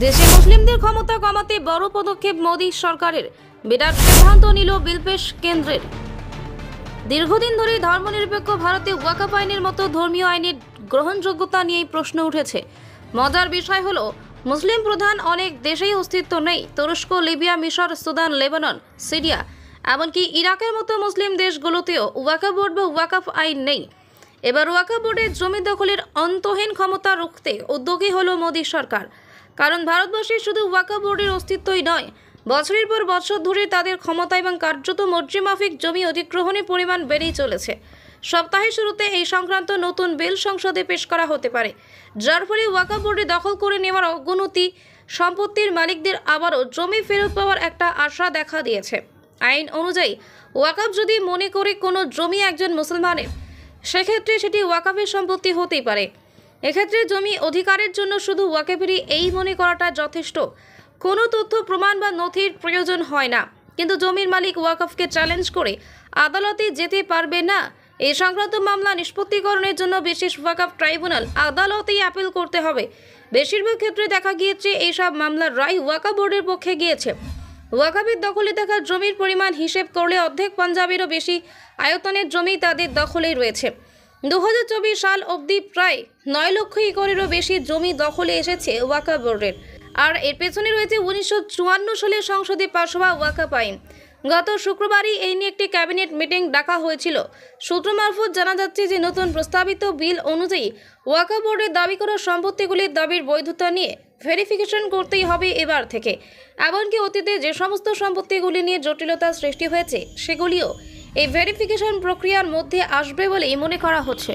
দেশে মুসলিমদের ক্ষমতা কমাতে বড় পদক্ষেপ মোদী সরকারের। বিরাট সিদ্ধান্ত নিল বিলপেশ কেন্দ্রের। দীর্ঘদিন ধরে ধর্মনিরপেক্ষ ভারতে ওয়াকফ আইনের মতো ধর্মীয় আইনের গ্রহণযোগ্যতা নিয়েই প্রশ্ন উঠেছে। মজার বিষয় হলো, মুসলিম প্রধান অনেক দেশেই অস্তিত্ব নেই। তুরস্ক, লিবিয়া, মিশর, সুদান, লেবানন, সিরিয়া, এমনকি ইরাকের মতো মুসলিম দেশগুলোতেও ওয়াকফ বোর্ড বা ওয়াকফ আইন নেই। এবার ওয়াকফ বোর্ডের জমি দখলের অন্তহীন ক্ষমতা রুখতে উদ্যোগী হলো মোদী সরকার। কারণ ভারতবর্ষে শুধু ওয়াকফ বোর্ডের অস্তিত্বই নয়, বছরের পর বছর ধরে তাদের ক্ষমতা এবং কার্যত মর্জিমাফিক জমি অধিগ্রহণের পরিমাণ বেড়েই চলেছে। সপ্তাহের শুরুতে এই সংক্রান্ত নতুন বিল সংসদে পেশ করা হতে পারে, যার ফলে ওয়াকফ বোর্ডে দখল করে নেওয়ার অগণতি সম্পত্তির মালিকদের আবারও জমি ফেরত পাওয়ার একটা আশা দেখা দিয়েছে। আইন অনুযায়ী ওয়াকফ যদি মনে করে কোনো জমি একজন মুসলমানের, সেক্ষেত্রে সেটি ওয়াকফের সম্পত্তি হতেই পারে। এক্ষেত্রে জমি অধিকারের জন্য শুধু ওয়াকফেরই এই মনে করাটা যথেষ্ট। কোনো তথ্য প্রমাণ বা নথির প্রয়োজন হয় না। কিন্তু জমির মালিক ওয়াকফকে চ্যালেঞ্জ করে আদালতে যেতে পারবে না। এই সংক্রান্ত মামলা নিষ্পত্তিকরণের জন্য বিশেষ ওয়াকফ ট্রাইব্যুনাল আদালতেই আপিল করতে হবে। বেশিরভাগ ক্ষেত্রে দেখা গিয়েছে এইসব মামলার রায় ওয়াকফ বোর্ডের পক্ষে গিয়েছে। ওয়াকফের দখলে থাকা জমির পরিমাণ হিসেব করলে অর্ধেক পাঞ্জাবেরও বেশি আয়তনের জমি তাদের দখলেই রয়েছে। 2024 সাল অবধি প্রায় 9 লক্ষ একরেরও বেশি জমি দখলে এসেছে ওয়াকফ বোর্ডের। আর এর পেছনে রয়েছে 1954 সালে সংসদে পাস হওয়া ওয়াকফ আইন। গত শুক্রবারই এই নিয়ে একটি ক্যাবিনেট মিটিং ডাকা হয়েছিল। সূত্র মারফত জানা যাচ্ছে যে নতুন প্রস্তাবিত বিল অনুযায়ী ওয়াকফ বোর্ডের দাবি করা সম্পত্তিগুলির দাবির বৈধতা নিয়ে ভেরিফিকেশন করতেই হবে এবার থেকে। এমনকি অতীতে যে সমস্ত সম্পত্তিগুলি নিয়ে জটিলতা সৃষ্টি হয়েছে, সেগুলিও এই ভেরিফিকেশন প্রক্রিয়ার মধ্যে আসবে বলেই মনে করা হচ্ছে।